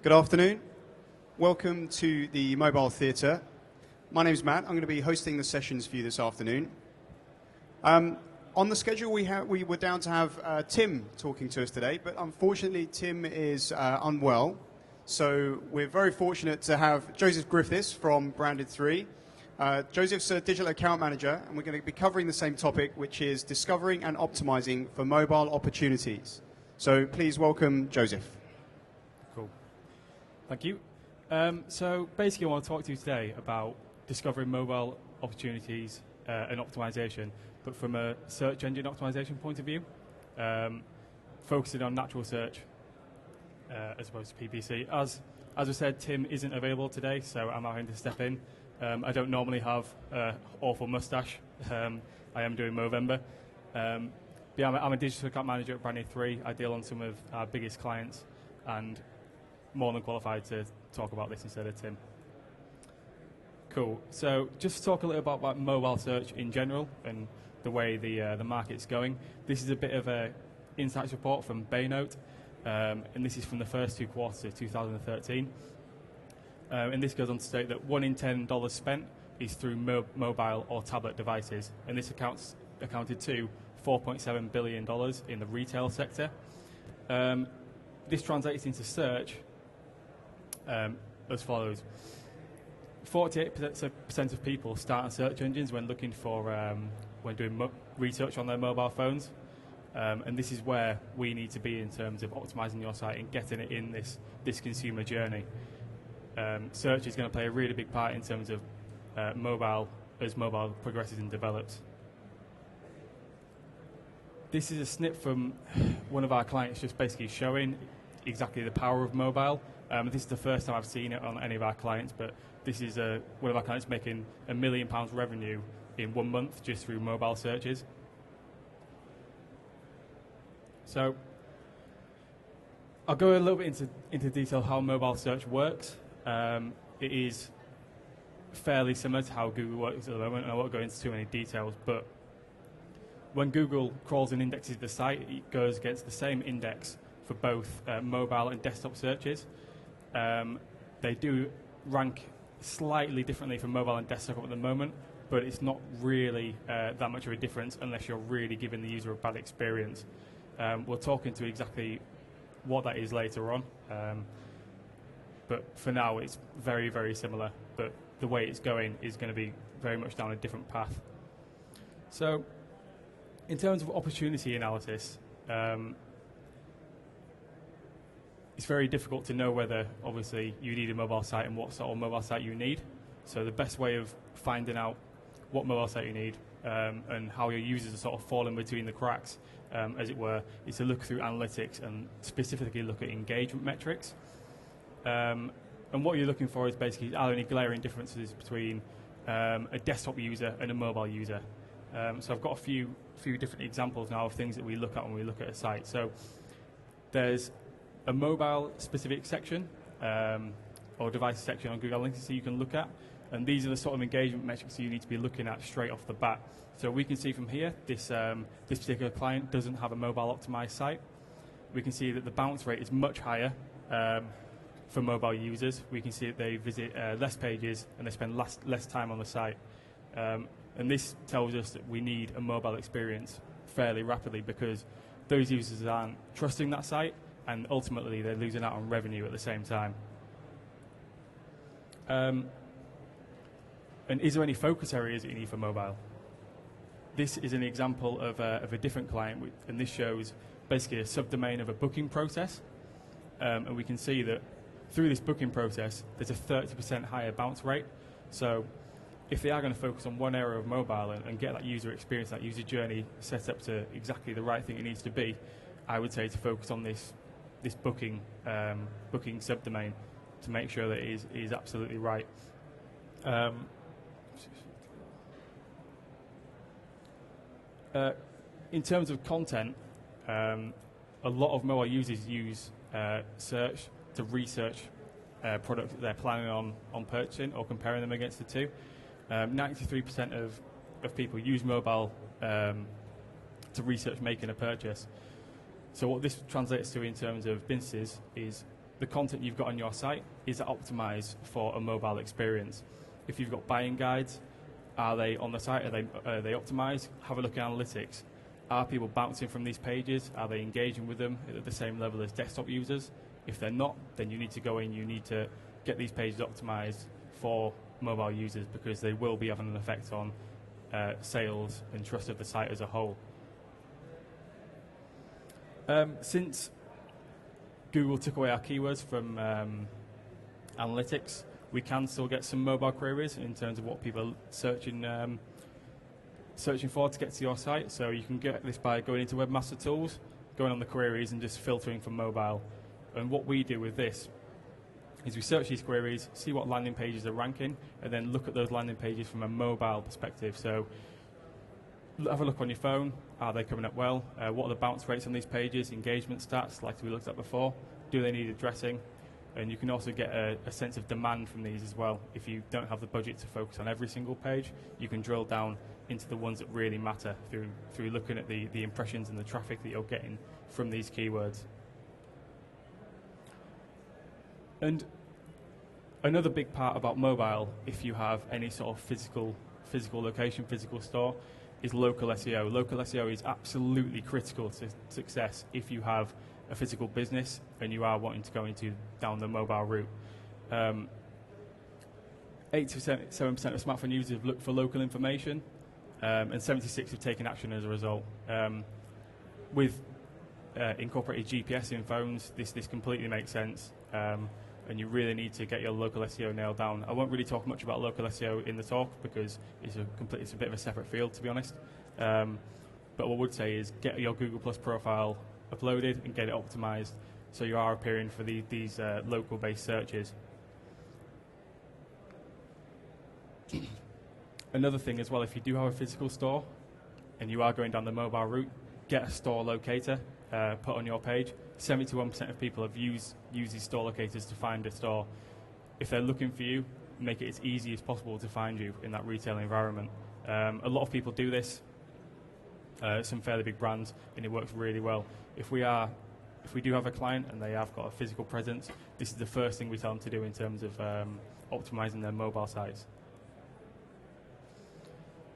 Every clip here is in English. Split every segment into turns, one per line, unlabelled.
Good afternoon. Welcome to the Mobile Theatre. My name's Matt. I'm going to be hosting the sessions for you this afternoon. On the schedule, we were down to have Tim talking to us today, but unfortunately Tim is unwell. So we're very fortunate to have Joseph Griffiths from Branded 3. Joseph's a digital account manager, and we're going to be covering the same topic, which is discovering and optimizing for mobile opportunities. So please welcome Joseph.
Cool. Thank you. So basically I want to talk to you today about discovering mobile opportunities and optimization, but from a search engine optimization point of view, focusing on natural search as opposed to PPC. As I said, Tim isn't available today, so I'm having to step in. I don't normally have an awful mustache. I am doing Movember. But yeah, I'm a digital account manager at Branded 3. I deal on some of our biggest clients and more than qualified to talk about this instead of Tim. Cool. So just to talk a little about mobile search in general and the way the market's going. This is a bit of a insights report from Baynote, and this is from the first 2 quarters of 2013. And this goes on to state that 1 in $10 spent is through mobile or tablet devices, and this accounted to $4.7 billion in the retail sector. This translates into search as follows. 48% of people start on search engines when looking for, when doing research on their mobile phones. And this is where we need to be in terms of optimizing your site and getting it in this consumer journey. Search is going to play a really big part in terms of mobile as mobile progresses and develops. This is a snip from one of our clients just basically showing exactly the power of mobile. This is the first time I've seen it on any of our clients, but this is one of our clients making £1 million revenue in 1 month just through mobile searches. So I'll go a little bit into detail how mobile search works. It is fairly similar to how Google works at the moment, and I won't go into too many details, but when Google crawls and indexes the site, it goes against the same index for both mobile and desktop searches. They do rank slightly differently for mobile and desktop at the moment, but it's not really that much of a difference unless you're really giving the user a bad experience. We'll talk into exactly what that is later on. But for now, it's very, very similar. But the way it's going is going to be very much down a different path. So, in terms of opportunity analysis, it's very difficult to know whether, obviously, you need a mobile site and what sort of mobile site you need. So the best way of finding out what mobile site you need and how your users are sort of falling between the cracks, as it were, is to look through analytics and specifically look at engagement metrics. And what you're looking for is basically are there any glaring differences between a desktop user and a mobile user. So I've got a few different examples now of things that we look at when we look at a site. So there's a mobile specific section or device section on Google Analytics that you can look at, and these are the sort of engagement metrics you need to be looking at straight off the bat. So we can see from here this particular client doesn't have a mobile optimized site. We can see that the bounce rate is much higher for mobile users. We can see that they visit less pages and they spend less time on the site. And this tells us that we need a mobile experience fairly rapidly because those users aren't trusting that site and ultimately they're losing out on revenue at the same time. And is there any focus areas that you need for mobile? This is an example of a different client, and this shows basically a subdomain of a booking process. And we can see that through this booking process, there's a 30% higher bounce rate. So if they are going to focus on one area of mobile and get that user experience, that user journey set up to exactly the right thing it needs to be, I would say to focus on this booking subdomain to make sure that it is absolutely right. In terms of content, a lot of mobile users use search to research products that they're planning on purchasing or comparing them against the two. 93% of people use mobile to research making a purchase. So what this translates to in terms of businesses is the content you've got on your site, is it optimized for a mobile experience? If you've got buying guides, are they on the site? Are they optimized? Have a look at analytics. Are people bouncing from these pages? Are they engaging with them at the same level as desktop users? If they're not, then you need to go in, you need to get these pages optimized for mobile users, because they will be having an effect on sales and trust of the site as a whole. Since Google took away our keywords from analytics, we can still get some mobile queries in terms of what people are searching for to get to your site. So you can get this by going into Webmaster Tools, going on the queries and just filtering for mobile. And what we do with this is we search these queries, see what landing pages are ranking, and then look at those landing pages from a mobile perspective. So have a look on your phone. Are they coming up well? What are the bounce rates on these pages? Engagement stats, like we looked at before. Do they need addressing? And you can also get a sense of demand from these as well. If you don't have the budget to focus on every single page, you can drill down into the ones that really matter through looking at the impressions and the traffic that you're getting from these keywords. And another big part about mobile, if you have any sort of physical location, physical store, is local SEO. Local SEO is absolutely critical to success if you have a physical business and you are wanting to go down the mobile route. 87% of smartphone users have looked for local information, and 76% have taken action as a result. With incorporated GPS in phones, this completely makes sense, and you really need to get your local SEO nailed down. I won't really talk much about local SEO in the talk because it's a bit of a separate field, to be honest. But what I would say is get your Google Plus profile uploaded and get it optimized so you are appearing for these local-based searches. Another thing as well, if you do have a physical store and you are going down the mobile route, get a store locator put on your page. 71% of people have used these store locators to find a store. If they're looking for you, make it as easy as possible to find you in that retail environment. A lot of people do this, some fairly big brands, and it works really well. If we do have a client and they have got a physical presence, this is the first thing we tell them to do in terms of optimizing their mobile sites.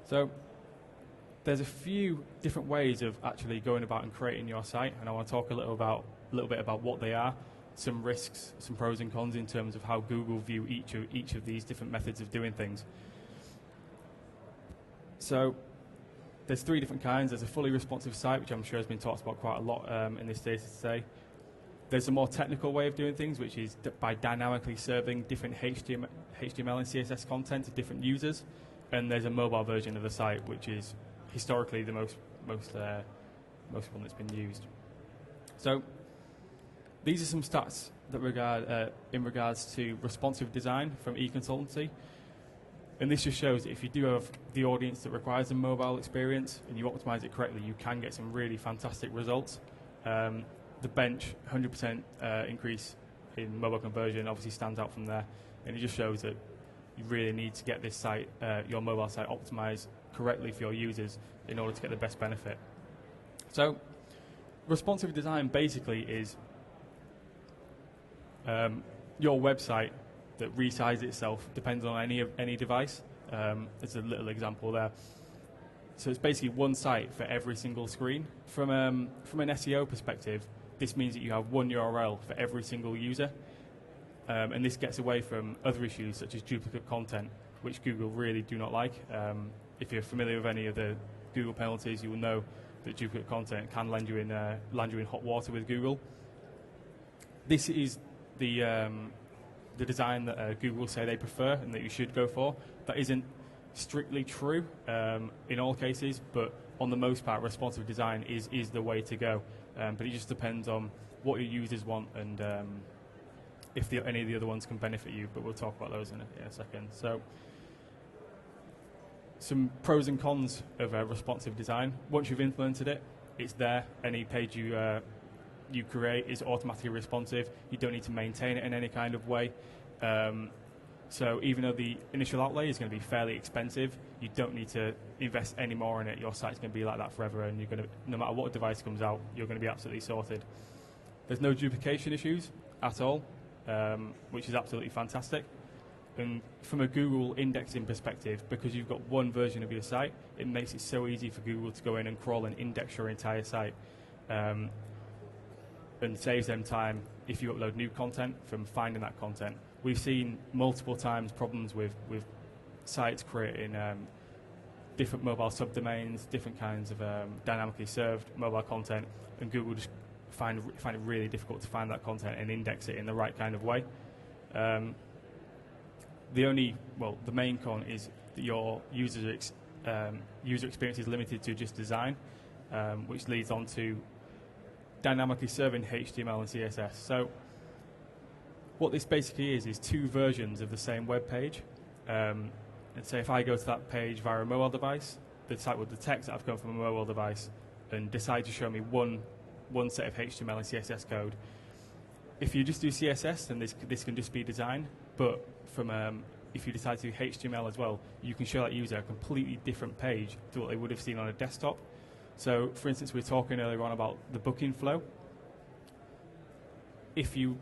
So there's a few different ways of actually going about and creating your site, and I want to talk a little bit about what they are, some risks, some pros and cons in terms of how Google view each of these different methods of doing things. So there's three different kinds. There's a fully responsive site, which I'm sure has been talked about quite a lot in this data today. There's a more technical way of doing things, which is by dynamically serving different HTML and CSS content to different users. And there's a mobile version of the site, which is historically the most one that's been used. So these are some stats that in regards to responsive design from eConsultancy. And this just shows that if you do have the audience that requires a mobile experience and you optimize it correctly, you can get some really fantastic results. The bench 100% increase in mobile conversion obviously stands out from there, and it just shows that you really need to get this site, your mobile site, optimized correctly for your users in order to get the best benefit. So responsive design basically is your website that resizes itself depends on any device. There's a little example there. So it's basically one site for every single screen. From an SEO perspective, this means that you have one URL for every single user. And this gets away from other issues such as duplicate content, which Google really do not like. If you're familiar with any of the Google penalties, you will know that duplicate content can land you in hot water with Google. This is the design that Google say they prefer and that you should go for. That isn't strictly true in all cases, but on the most part, responsive design is the way to go. But it just depends on what your users want and if any of the other ones can benefit you, but we'll talk about those in a second. So some pros and cons of responsive design. Once you've implemented it, it's there. Any page you create is automatically responsive. You don't need to maintain it in any kind of way. So even though the initial outlay is going to be fairly expensive, you don't need to invest any more in it. Your site's going to be like that forever, and you're going to, no matter what device comes out, you're going to be absolutely sorted. There's no duplication issues at all, which is absolutely fantastic. And from a Google indexing perspective, because you've got one version of your site, it makes it so easy for Google to go in and crawl and index your entire site, and saves them time if you upload new content from finding that content. We've seen multiple times problems with sites creating different mobile subdomains, different kinds of dynamically served mobile content, and Google just find it really difficult to find that content and index it in the right kind of way. The main con is that your user experience is limited to just design, which leads on to dynamically serving HTML and CSS. So what this basically is two versions of the same web page. And say if I go to that page via a mobile device, the site will detect that I've come from a mobile device and decide to show me one set of HTML and CSS code. If you just do CSS, then this can just be design, but if you decide to do HTML as well, you can show that user a completely different page to what they would have seen on a desktop. So, for instance, we were talking earlier on about the booking flow. If you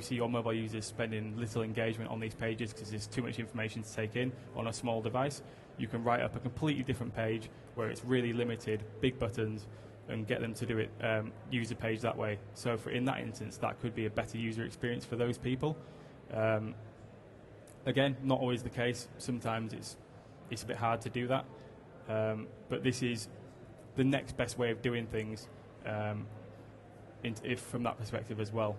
see your mobile users spending little engagement on these pages because there's too much information to take in on a small device, you can write up a completely different page where it's really limited, big buttons, and get them to do it user page that way. So in that instance, that could be a better user experience for those people. Again, not always the case. Sometimes it's a bit hard to do that. But this is the next best way of doing things if from that perspective as well.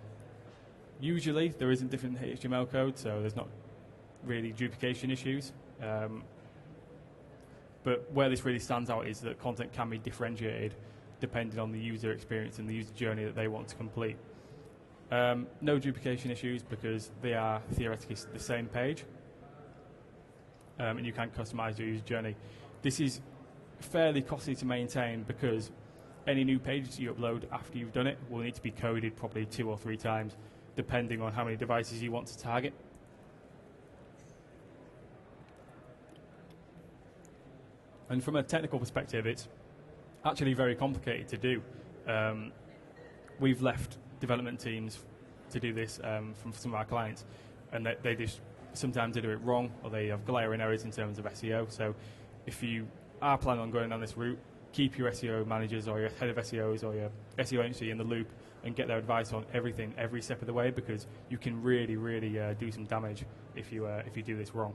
Usually, there isn't different HTML code, so there's not really duplication issues. But where this really stands out is that content can be differentiated depending on the user experience and the user journey that they want to complete. No duplication issues because they are theoretically the same page, and you can customize your user journey. This is fairly costly to maintain because any new pages you upload after you've done it will need to be coded probably 2 or 3 times, depending on how many devices you want to target. And from a technical perspective, it's actually very complicated to do. We've left development teams to do this from some of our clients, and they just sometimes they do it wrong, or they have glaring errors in terms of SEO. So if you are planning on going down this route, keep your SEO managers or your head of SEOs or your SEO agency in the loop and get their advice on everything every step of the way, because you can really do some damage if you do this wrong.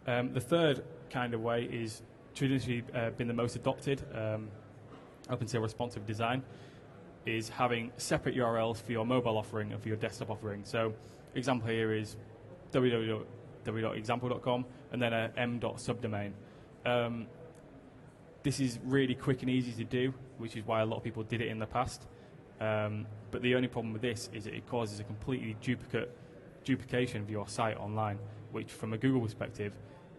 The third kind of way is traditionally been the most adopted up until responsive design, is having separate URLs for your mobile offering and for your desktop offering. So example here is www.example.com and then a m.subdomain. This is really quick and easy to do, which is why a lot of people did it in the past. But the only problem with this is that it causes a completely duplication of your site online, which from a Google perspective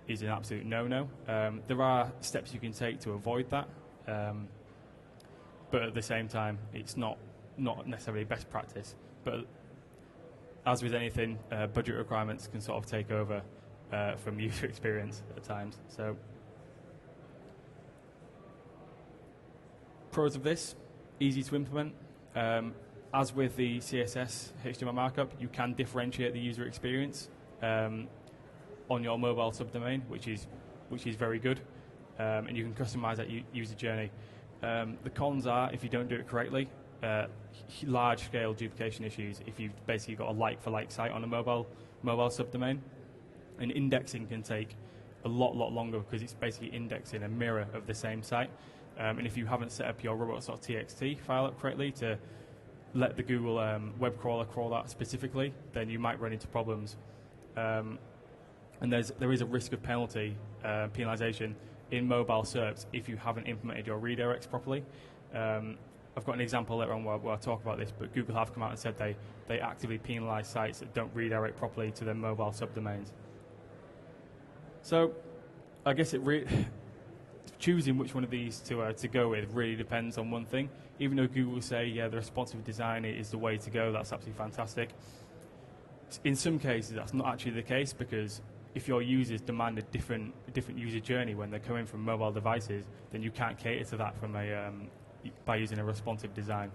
is an absolute no-no. There are steps you can take to avoid that, but at the same time, it's not necessarily best practice. But as with anything, budget requirements can sort of take over from user experience at times. So, pros of this: easy to implement. As with the CSS HTML markup, you can differentiate the user experience on your mobile subdomain, which is very good, and you can customize that user journey. The cons are, if you don't do it correctly, large-scale duplication issues. If you've basically got a like-for-like site on a mobile subdomain, and indexing can take a lot longer because it's basically indexing a mirror of the same site. And if you haven't set up your robots.txt file up correctly to let the Google web crawler crawl that specifically, then you might run into problems. And there is a risk of penalization in mobile SERPs if you haven't implemented your redirects properly. I've got an example later on where I'll talk about this, but Google have come out and said they actively penalize sites that don't redirect properly to their mobile subdomains. So I guess choosing which one of these to go with really depends on one thing. Even though Google will say, yeah, the responsive design is the way to go, that's absolutely fantastic. In some cases, that's not actually the case, because if your users demand a different user journey when they're coming from mobile devices, then you can't cater to that by using a responsive design.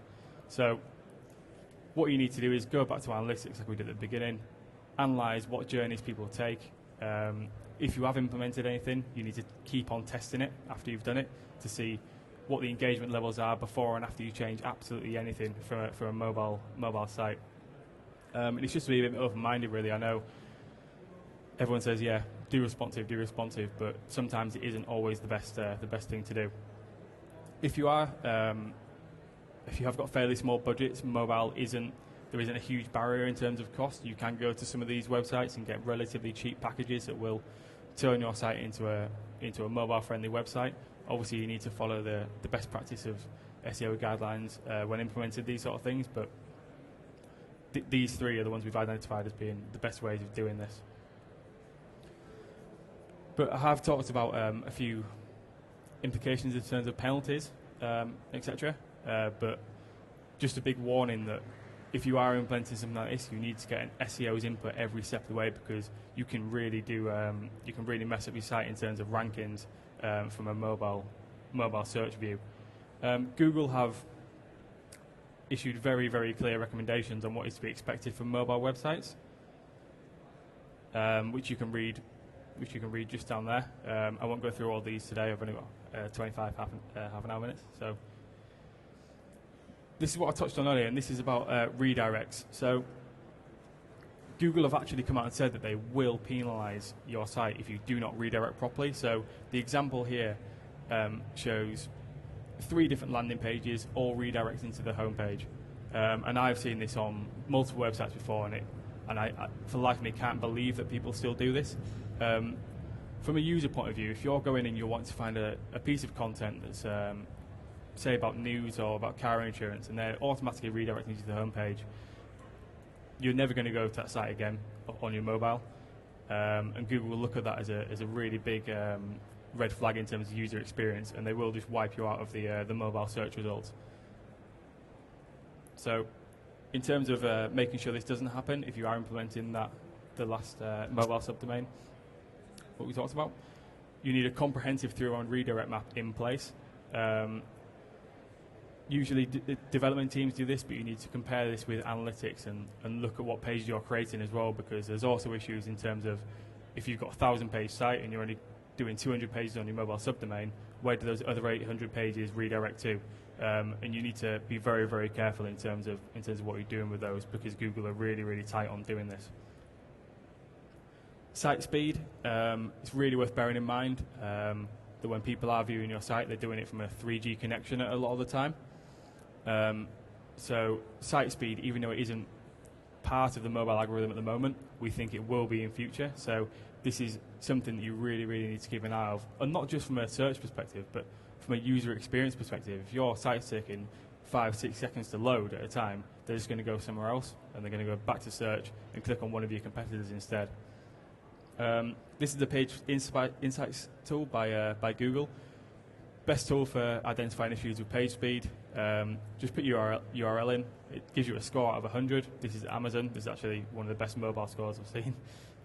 So what you need to do is go back to analytics like we did at the beginning, analyze what journeys people take. If you have implemented anything, you need to keep on testing it after you've done it to see what the engagement levels are before and after you change absolutely anything for a mobile site. And it's just to be a bit open-minded, really. I know everyone says, yeah, do responsive, but sometimes it isn't always the best thing to do. If you have got fairly small budgets, mobile there isn't a huge barrier in terms of cost. You can go to some of these websites and get relatively cheap packages that will turn your site into a mobile-friendly website. Obviously, you need to follow the best practice of SEO guidelines when implementing these sort of things, but these three are the ones we've identified as being the best ways of doing this. But I have talked about a few implications in terms of penalties, etc. But just a big warning that if you are implementing something like this, you need to get an SEO's input every step of the way, because you can really mess up your site in terms of rankings from a mobile search view. Google have issued very, very clear recommendations on what is to be expected from mobile websites, which you can read just down there. I won't go through all these today. I've only got 25 half an hour minutes. So this is what I touched on earlier, and this is about redirects. So Google have actually come out and said that they will penalise your site if you do not redirect properly. So the example here shows 3 different landing pages, all redirecting to the homepage. And I've seen this on multiple websites before, and I for the life of me, can't believe that people still do this. From a user point of view, if you're going and you want to find a piece of content that's, say, about news or about car insurance, and they're automatically redirecting you to the homepage, you're never going to go to that site again on your mobile. And Google will look at that as a really big red flag in terms of user experience, and they will just wipe you out of the mobile search results. So in terms of making sure this doesn't happen, if you are implementing the last mobile subdomain, what we talked about, you need a comprehensive through-on redirect map in place. Usually development teams do this, but you need to compare this with analytics and look at what page you're creating as well, because there's also issues in terms of if you've got a 1,000-page site and you're only doing 200 pages on your mobile subdomain, where do those other 800 pages redirect to? And you need to be very, very careful in terms of what you're doing with those, because Google are really, really tight on doing this. Site speed, it's really worth bearing in mind that when people are viewing your site, they're doing it from a 3G connection a lot of the time. So site speed, even though it isn't part of the mobile algorithm at the moment, we think it will be in future. So this is something that you really, really need to keep an eye on, and not just from a search perspective, but from a user experience perspective. If your site's taking 5-6 seconds to load at a time, they're just going to go somewhere else, and they're going to go back to search and click on one of your competitors instead. This is the Page Insights tool by Google. Best tool for identifying issues with page speed. Just put your URL in. It gives you a score out of 100. This is Amazon. This is actually one of the best mobile scores I've seen.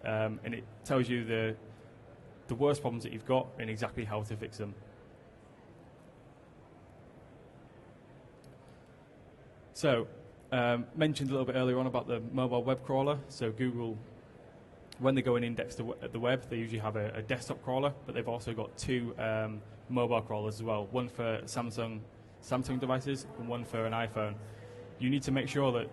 And it tells you the worst problems that you've got and exactly how to fix them. So, mentioned a little bit earlier on about the mobile web crawler. So Google, when they go and index the web, they usually have a desktop crawler, but they've also got 2 mobile crawlers as well, one for Samsung devices and one for an iPhone. You need to make sure that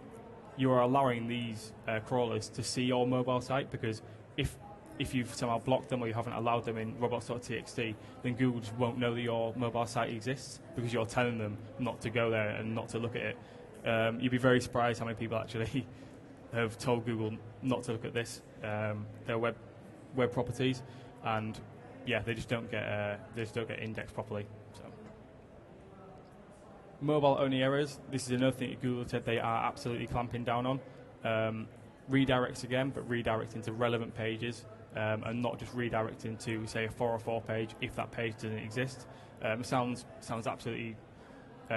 you are allowing these crawlers to see your mobile site, because if you've somehow blocked them or you haven't allowed them in robots.txt, then Google just won't know that your mobile site exists, because you're telling them not to go there and not to look at it. You'd be very surprised how many people actually have told Google not to look at this, their web properties, and yeah, they just don't get indexed properly. So, mobile-only errors. This is another thing that Google said they are absolutely clamping down on. Redirects again, but redirecting to relevant pages, and not just redirecting to, say, a 404 page if that page doesn't exist. It sounds absolutely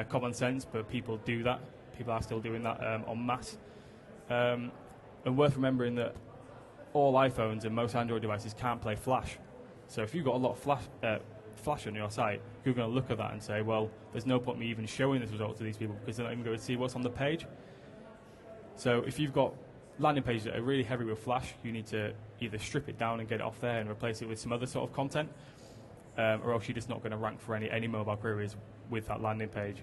common sense, but people do that. People are still doing that en masse. And worth remembering that all iPhones and most Android devices can't play Flash. So if you've got a lot of flash on your site, Google will look at that and say, well, there's no point me even showing this result to these people because they're not even going to see what's on the page. So if you've got landing pages that are really heavy with Flash, you need to either strip it down and get it off there and replace it with some other sort of content, or else you're just not going to rank for any mobile queries with that landing page.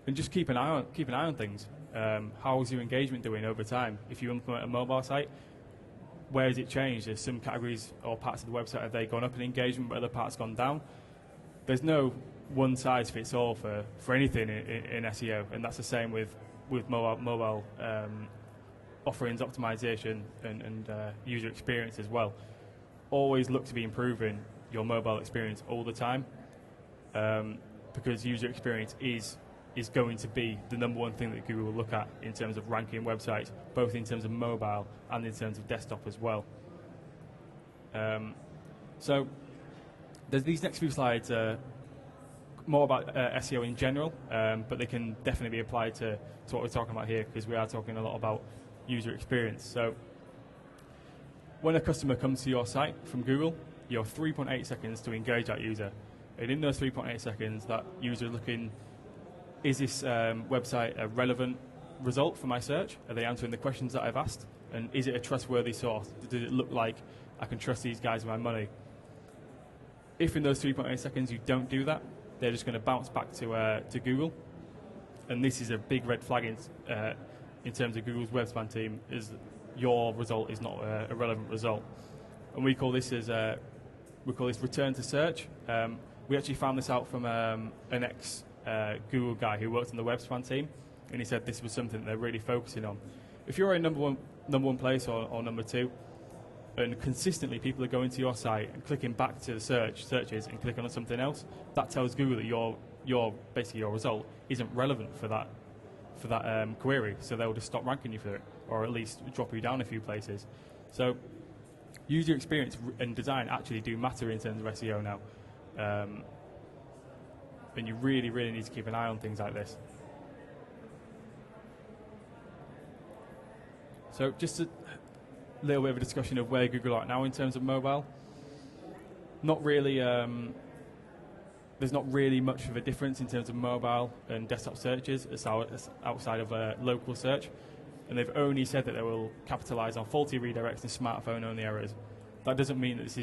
And just keep an eye on things. How's your engagement doing over time? If you implement a mobile site, where has it changed? There's some categories or parts of the website, have they gone up in engagement, but other parts gone down? There's no one size fits all for anything in SEO, and that's the same with mobile offerings, optimization, and user experience as well. Always look to be improving your mobile experience all the time, because user experience is going to be the number one thing that Google will look at in terms of ranking websites, both in terms of mobile and in terms of desktop as well. So there's these next few slides more about SEO in general, but they can definitely be applied to what we're talking about here, because we are talking a lot about user experience. So when a customer comes to your site from Google, you have 3.8 seconds to engage that user. And in those 3.8 seconds, that user is looking, is this website a relevant result for my search? Are they answering the questions that I've asked? And is it a trustworthy source? Does it look like I can trust these guys with my money? If in those 3.8 seconds you don't do that, they're just going to bounce back to Google. And this is a big red flag in terms of Google's web span team, is your result is not a relevant result. And we call this return to search. We actually found this out from an ex-Google guy who worked on the web span team, and he said this was something that they're really focusing on. If you're in number one place or number two, and consistently people are going to your site and clicking back to the searches and clicking on something else, that tells Google that basically your result isn't relevant for that query, so they'll just stop ranking you for it, or at least drop you down a few places. So user experience and design actually do matter in terms of SEO now, and you really, really need to keep an eye on things like this. So just a little bit of a discussion of where Google are now in terms of mobile. Not really. There's not really much of a difference in terms of mobile and desktop searches outside of local search, and they've only said that they will capitalize on faulty redirects and smartphone-only errors. That doesn't mean that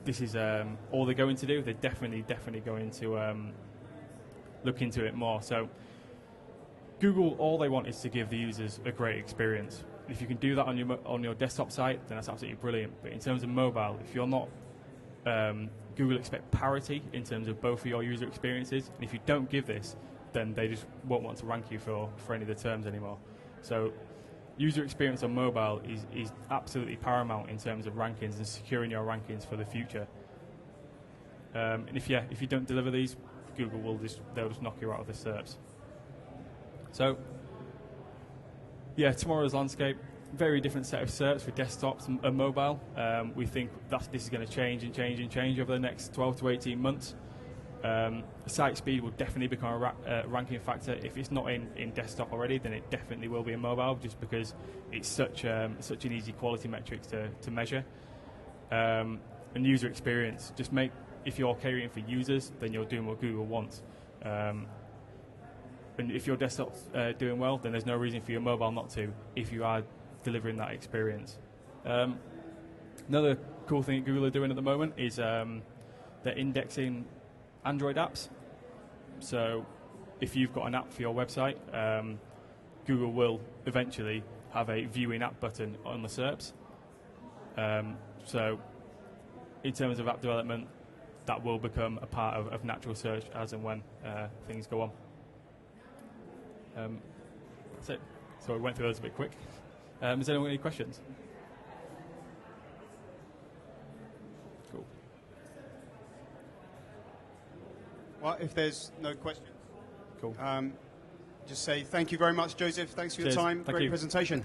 this is all they're going to do. They're definitely going to look into it more. So Google, all they want is to give the users a great experience. If you can do that on your desktop site, then that's absolutely brilliant. But in terms of mobile, if you're not, Google expect parity in terms of both of your user experiences. And if you don't give this, then they just won't want to rank you for any of the terms anymore. So user experience on mobile is absolutely paramount in terms of rankings and securing your rankings for the future. And if you don't deliver these, Google they'll just knock you out of the SERPs. So yeah, tomorrow's landscape, very different set of SERPs for desktops and mobile. We think this is going to change over the next 12 to 18 months. Site speed will definitely become a ranking factor. If it's not in desktop already, then it definitely will be in mobile, just because it's such an easy quality metric to measure. And user experience, if you're catering for users, then you're doing what Google wants. And if your desktop's doing well, then there's no reason for your mobile not to, if you are delivering that experience. Another cool thing that Google are doing at the moment is they're indexing Android apps. So if you've got an app for your website, Google will eventually have a viewing app button on the SERPs. So in terms of app development, that will become a part of natural search as and when things go on. That's it. So I went through those a bit quick. Has anyone got any questions? Cool.
Well, if there's no questions,
cool.
Just say thank you very much, Joseph. Thanks for your time.
Thank
Great
you.
presentation.